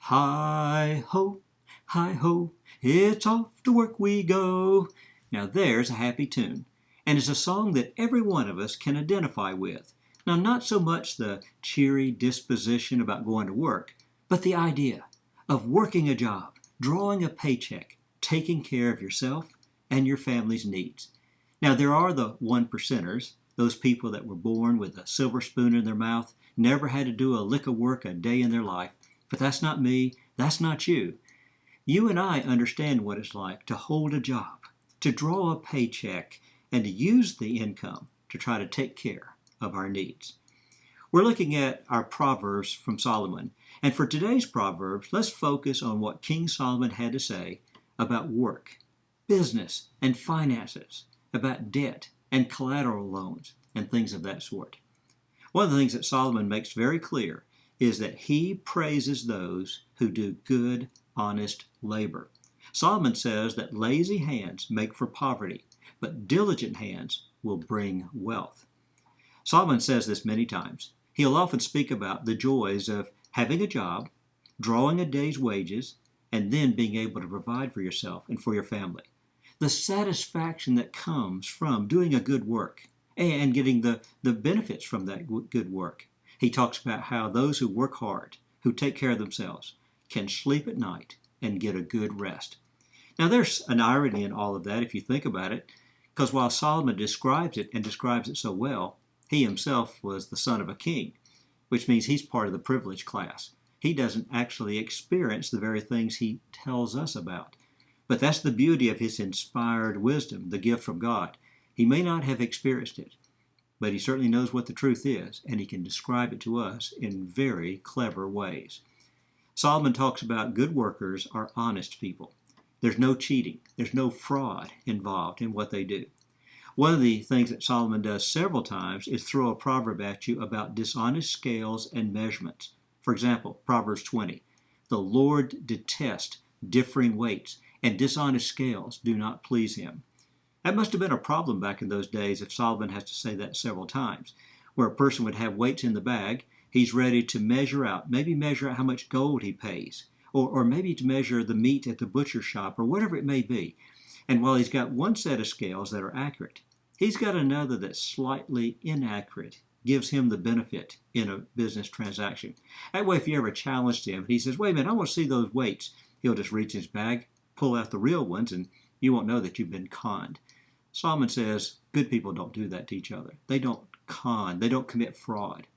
Hi ho, it's off to work we go. Now there's a happy tune, and it's a song that every one of us can identify with. Now, not so much the cheery disposition about going to work, but the idea of working a job, drawing a paycheck, taking care of yourself and your family's needs. Now, there are the one percenters, those people that were born with a silver spoon in their mouth, never had to do a lick of work a day in their life. But that's not me, that's not you. You and I understand what it's like to hold a job, to draw a paycheck, and to use the income to try to take care of our needs. We're looking at our Proverbs from Solomon. And for today's Proverbs, let's focus on what King Solomon had to say about work, business, and finances, about debt and collateral loans, and things of that sort. One of the things that Solomon makes very clear is that he praises those who do good, honest labor. Solomon says that lazy hands make for poverty, but diligent hands will bring wealth. Solomon says this many times. He'll often speak about the joys of having a job, drawing a day's wages, and then being able to provide for yourself and for your family. The satisfaction that comes from doing a good work and getting the benefits from that good work. He talks about how those who work hard, who take care of themselves, can sleep at night and get a good rest. Now, there's an irony in all of that if you think about it, because while Solomon describes it and describes it so well, he himself was the son of a king, which means he's part of the privileged class. He doesn't actually experience the very things he tells us about. But that's the beauty of his inspired wisdom, the gift from God. He may not have experienced it, but he certainly knows what the truth is, and he can describe it to us in very clever ways. Solomon talks about good workers are honest people. There's no cheating. There's no fraud involved in what they do. One of the things that Solomon does several times is throw a proverb at you about dishonest scales and measurements. For example, Proverbs 20, "The Lord detests differing weights, and dishonest scales do not please him." That must have been a problem back in those days if Solomon has to say that several times, where a person would have weights in the bag, he's ready to measure out how much gold he pays, or maybe to measure the meat at the butcher shop, or whatever it may be. And while he's got one set of scales that are accurate, he's got another that's slightly inaccurate, gives him the benefit in a business transaction. That way, if you ever challenged him, he says, "Wait a minute, I want to see those weights," he'll just reach in his bag, pull out the real ones, and you won't know that you've been conned. Solomon says good people don't do that to each other. They don't con, they don't commit fraud.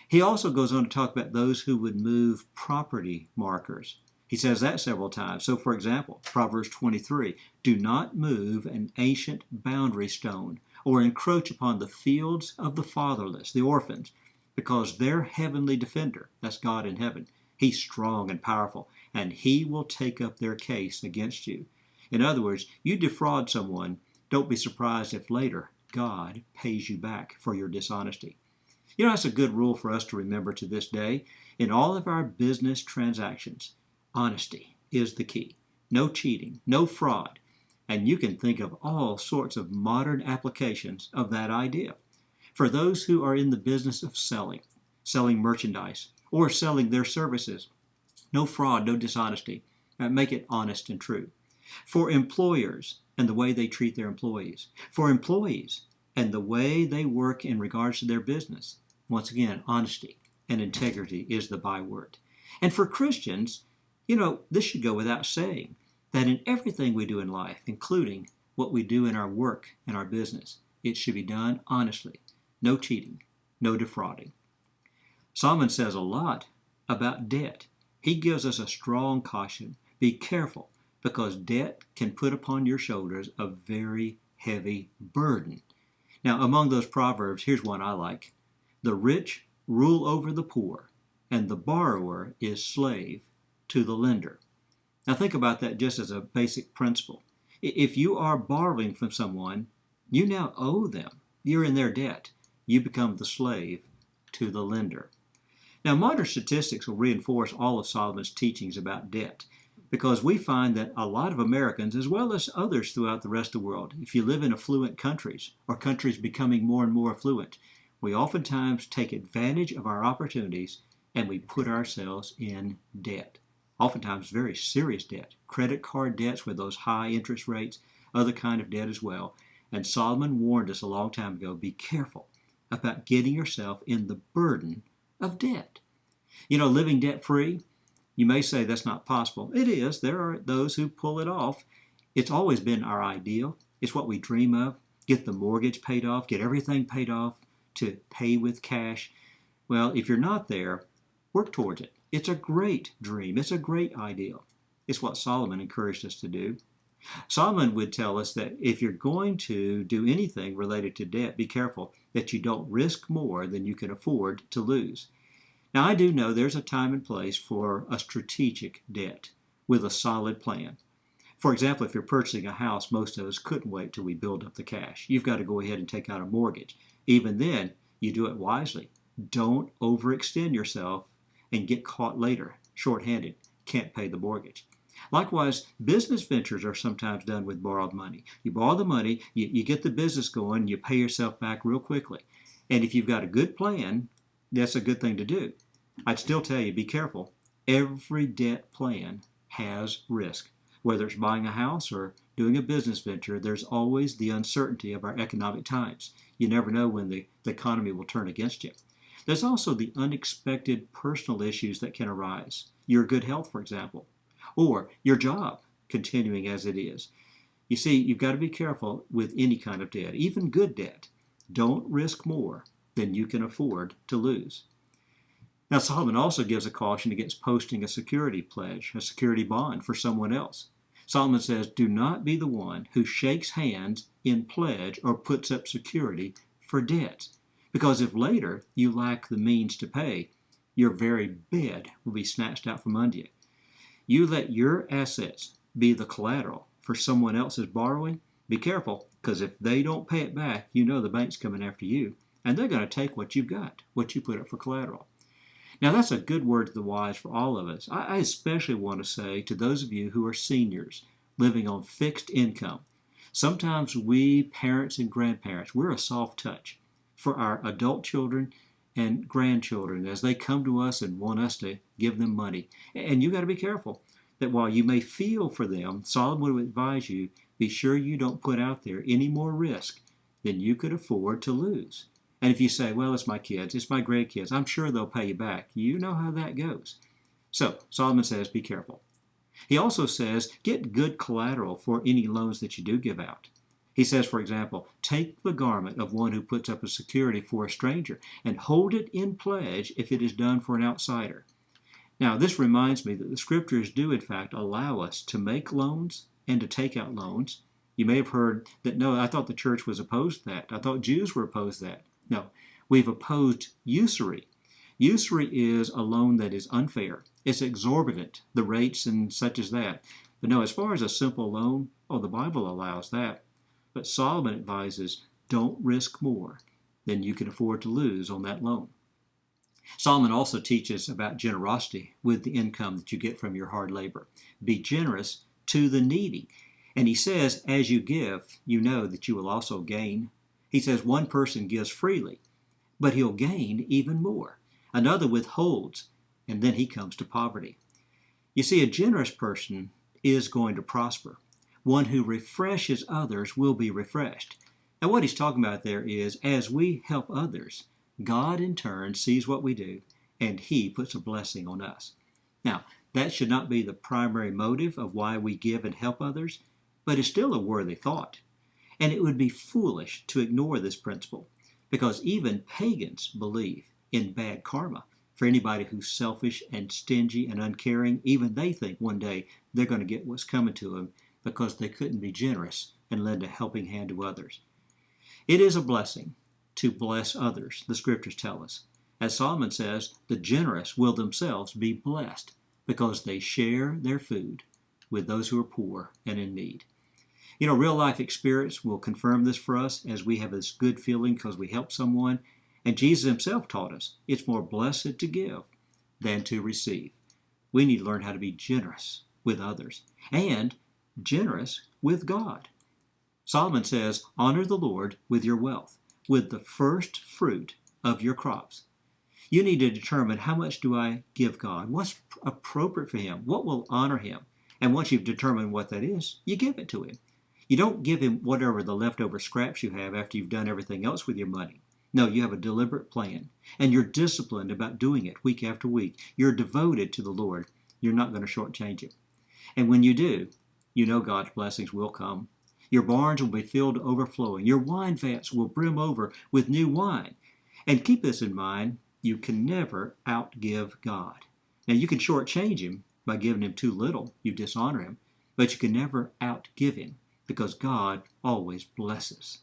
He also goes on to talk about those who would move property markers. He says that several times. So, for example, Proverbs 23, "Do not move an ancient boundary stone or encroach upon the fields of the fatherless," the orphans, "because their heavenly defender," that's God in heaven, he's strong and powerful, and he will take up their case against you. In other words, you defraud someone, don't be surprised if later God pays you back for your dishonesty. You know, that's a good rule for us to remember to this day. In all of our business transactions, honesty is the key. No cheating, no fraud. And you can think of all sorts of modern applications of that idea. For those who are in the business of selling merchandise, or selling their services, no fraud, no dishonesty. Make it honest and true. For employers and the way they treat their employees. For employees and the way they work in regards to their business. Once again, honesty and integrity is the byword. And for Christians, this should go without saying, that in everything we do in life, including what we do in our work and our business, it should be done honestly. No cheating, no defrauding. Solomon says a lot about debt. He gives us a strong caution. Be careful, because debt can put upon your shoulders a very heavy burden. Now, among those proverbs, here's one I like. "The rich rule over the poor, and the borrower is slave to the lender." Now, think about that just as a basic principle. If you are borrowing from someone, you now owe them. You're in their debt. You become the slave to the lender. Now, modern statistics will reinforce all of Solomon's teachings about debt, because we find that a lot of Americans, as well as others throughout the rest of the world, if you live in affluent countries or countries becoming more and more affluent, we oftentimes take advantage of our opportunities and we put ourselves in debt. oftentimes very serious debt, credit card debts with those high interest rates, other kind of debt as well. And Solomon warned us a long time ago, be careful about getting yourself in the burden of debt. Living debt-free, you may say that's not possible. It is. There are those who pull it off. It's always been our ideal. It's what we dream of. Get the mortgage paid off, get everything paid off, to pay with cash. Well, if you're not there, work towards it. It's a great dream. It's a great ideal. It's what Solomon encouraged us to do. Solomon would tell us that if you're going to do anything related to debt, be careful that you don't risk more than you can afford to lose. Now, I do know there's a time and place for a strategic debt with a solid plan. For example, if you're purchasing a house, most of us couldn't wait till we build up the cash. You've got to go ahead and take out a mortgage. Even then, you do it wisely. Don't overextend yourself and get caught later, short-handed, can't pay the mortgage. Likewise, business ventures are sometimes done with borrowed money. You borrow the money, you get the business going, you pay yourself back real quickly. And if you've got a good plan, that's a good thing to do. I'd still tell you, be careful. Every debt plan has risk. Whether it's buying a house or doing a business venture, there's always the uncertainty of our economic times. You never know when the economy will turn against you. There's also the unexpected personal issues that can arise. Your good health, for example, or your job continuing as it is. You see, you've got to be careful with any kind of debt, even good debt. Don't risk more than you can afford to lose. Now, Solomon also gives a caution against posting a security pledge, a security bond for someone else. Solomon says, do not be the one who shakes hands in pledge or puts up security for debts, because if later you lack the means to pay, your very bed will be snatched out from under you. You let your assets be the collateral for someone else's borrowing, be careful, because if they don't pay it back, you know the bank's coming after you, and they're going to take what you've got, what you put up for collateral. Now, that's a good word to the wise for all of us. I especially want to say to those of you who are seniors living on fixed income, sometimes we parents and grandparents, we're a soft touch for our adult children and grandchildren as they come to us and want us to give them money. And you got to be careful that while you may feel for them, Solomon would advise you, be sure you don't put out there any more risk than you could afford to lose. And if you say, well, it's my kids, it's my grandkids, I'm sure they'll pay you back. You know how that goes. So Solomon says, be careful. He also says, get good collateral for any loans that you do give out. He says, for example, take the garment of one who puts up a security for a stranger and hold it in pledge if it is done for an outsider. Now, this reminds me that the scriptures do, in fact, allow us to make loans and to take out loans. You may have heard that, no, I thought the church was opposed to that. I thought Jews were opposed to that. No, we've opposed usury. Usury is a loan that is unfair. It's exorbitant, the rates and such as that. But no, as far as a simple loan, the Bible allows that. But Solomon advises, don't risk more than you can afford to lose on that loan. Solomon also teaches about generosity with the income that you get from your hard labor. Be generous to the needy. And he says, as you give, you know that you will also gain. He says one person gives freely, but he'll gain even more. Another withholds, and then he comes to poverty. You see, a generous person is going to prosper. One who refreshes others will be refreshed. Now, what he's talking about there is, as we help others, God in turn sees what we do, and he puts a blessing on us. Now, that should not be the primary motive of why we give and help others, but it's still a worthy thought. And it would be foolish to ignore this principle, because even pagans believe in bad karma. For anybody who's selfish and stingy and uncaring, even they think one day they're going to get what's coming to them because they couldn't be generous and lend a helping hand to others. It is a blessing to bless others, the scriptures tell us. As Solomon says, the generous will themselves be blessed because they share their food with those who are poor and in need. Real life experience will confirm this for us as we have this good feeling because we help someone. And Jesus himself taught us it's more blessed to give than to receive. We need to learn how to be generous with others and generous with God. Solomon says, honor the Lord with your wealth, with the first fruit of your crops. You need to determine, how much do I give God? What's appropriate for Him? What will honor Him? And once you've determined what that is, you give it to Him. You don't give Him whatever the leftover scraps you have after you've done everything else with your money. No, you have a deliberate plan, and you're disciplined about doing it week after week. You're devoted to the Lord. You're not going to shortchange Him. And when you do, you know God's blessings will come. Your barns will be filled to overflowing. Your wine vats will brim over with new wine. And keep this in mind, you can never outgive God. Now, you can shortchange Him by giving Him too little. You dishonor Him. But you can never outgive Him, because God always blesses.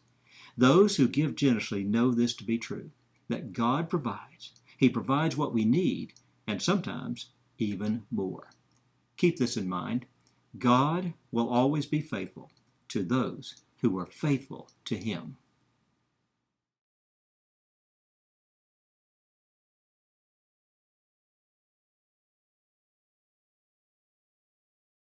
Those who give generously know this to be true, that God provides. He provides what we need, and sometimes even more. Keep this in mind. God will always be faithful to those who are faithful to Him.